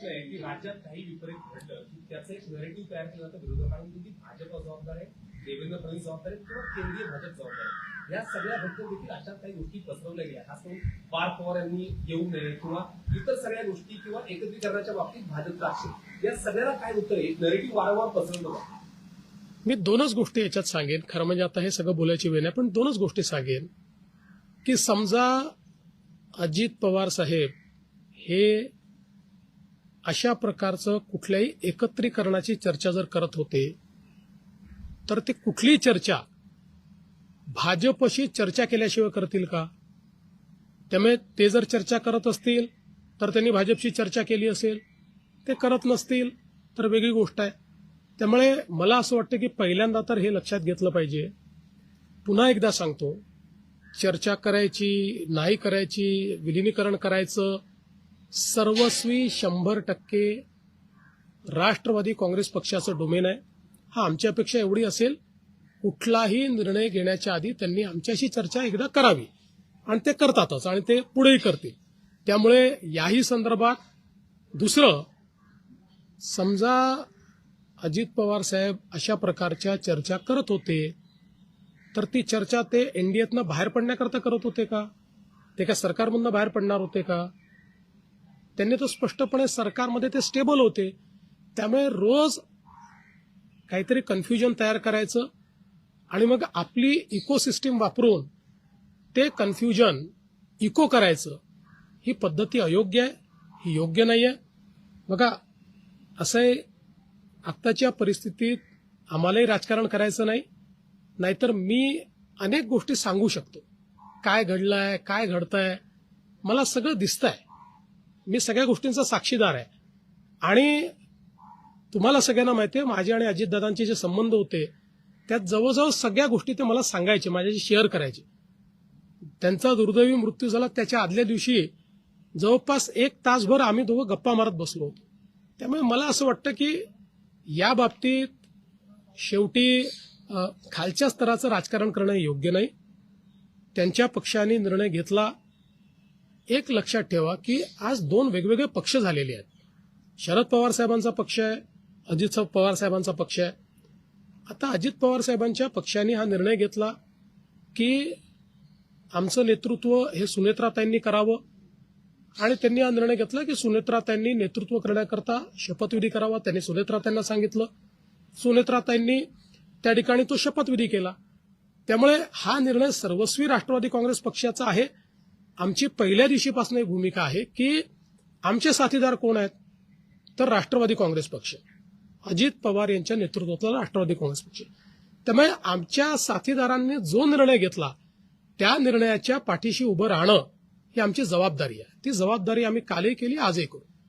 प्रश्न आहे की राज्यात काही विपरीत घडलं की त्याचं एक नरेटिव्ह तयार केलं जातं विरोधकांनी की भाजप जबाबदार आहे, देवेंद्र फडणवीस जबाबदार आहे किंवा केंद्रीय भाजप जबाबदार आहे. या सगळ्या घटना देखील अशा काही गोष्टी पसरवल्या गेल्या. खास करून पार्थ पवार यांनी येऊ नये किंवा इतर सगळ्या गोष्टी किंवा एकत्रीकरणाच्या बाबतीत भाजपचा आक्षेप, या सगळ्याला काय उत्तर आहे? नरेटिव्ह वारंवार पसरवलं जातं. मी दोनच गोष्टी याच्यात सांगेन. खरं म्हणजे आता हे सगळं बोलायची वेळ नाही, पण दोनच गोष्टी सांगेन की समजा अजित पवार साहेब हे अशा प्रकारचं कुठल्याही एकत्रीकरणाची चर्चा जर करत होते तर ते कुठलीही चर्चा भाजपशी चर्चा केल्याशिवाय करतील का? त्यामुळे ते जर चर्चा करत असतील तर त्यांनी भाजपशी चर्चा केली असेल, ते करत नसतील तर वेगळी गोष्ट आहे. त्यामुळे मला असं वाटतं की पहिल्यांदा तर हे लक्षात घेतलं पाहिजे. पुन्हा एकदा सांगतो, चर्चा करायची नाही करायची, विलिनीकरण करायचं, सर्वस्वी 100% राष्ट्रवादी काँग्रेस पक्षाचं डोमेन आहे. हा आमची अपेक्षा एवढी असेल, कुठलाही निर्णय घेण्याच्या आधी त्यांनी आमच्याशी चर्चा एकदा करावी आणि ते करतातच आणि ते पुढेही करतील. त्यामुळे याही संदर्भात दुसरं, समजा अजित पवार साहेब अशा प्रकारच्या चर्चा करत होते तर ती चर्चा ते एनडीएतनं बाहेर पडण्याकरता करत होते का? ते का सरकारमधनं बाहेर पडणार होते का? त्यांनी तर स्पष्टपणे सरकारमध्ये ते स्टेबल होते. त्यामुळे रोज काहीतरी कन्फ्युजन तयार करायचं आणि मग आपली इकोसिस्टीम वापरून ते कन्फ्युजन इको करायचं, ही पद्धती अयोग्य आहे, ही योग्य नाही आहे. बघा, असं आहे, आत्ताच्या परिस्थितीत आम्हालाही राजकारण करायचं नाही, नाहीतर मी अनेक गोष्टी सांगू शकतो. काय घडलंय, काय घडतंय, मला सगळं दिसतंय. मी सगळ्या गोष्टींचा साक्षीदार आहे. आणि तुम्हाला सगळ्यांना माहिती आहे, माझे आणि अजितदादांचे जे संबंध होते त्यात जवळजवळ सगळ्या गोष्टी ते मला सांगायचे, माझ्याशी शेअर करायचे. त्यांचा दुर्दैवी मृत्यू झाला त्याच्या आदल्या दिवशी जवळपास 1 तासभर आम्ही दोघं गप्पा मारत बसलो होतो. त्यामुळे मला असं वाटतं की या बाबतीत शेवटी खालच्या स्तराचं राजकारण करणं योग्य नाही. त्यांच्या पक्षाने निर्णय घेतला. एक लक्षात ठेवा की आज 2 वेगवेगळे पक्ष झालेले आहेत. शरद पवार साहेबांचा पक्ष आहे, अजित पवार साहेबांचा पक्ष आहे. आता अजित पवार साहेबांच्या पक्षाने हा निर्णय घेतला की आमचं नेतृत्व हे सुनेत्राताईंनी करावं आणि त्यांनी हा निर्णय घेतला की सुनेत्राताईंनी नेतृत्व करण्याकरता शपथविधी करावा. त्यांनी सुनेत्राताईंना सांगितलं, सुनेत्राताईंनी त्या ठिकाणी तो शपथविधी केला. त्यामुळे हा निर्णय सर्वस्वी राष्ट्रवादी काँग्रेस पक्षाचा आहे. आमची पहिल्या दिवशीपासून एक भूमिका आहे की आमचे साथीदार कोण आहेत, तर राष्ट्रवादी काँग्रेस पक्ष, अजित पवार यांच्या नेतृत्वातला राष्ट्रवादी काँग्रेस पक्ष. त्यामुळे आमच्या साथीदारांनी जो निर्णय घेतला त्या निर्णयाच्या पाठीशी उभं राहणं ही आमची जबाबदारी आहे. ती जबाबदारी आम्ही कालही केली, आजही करू.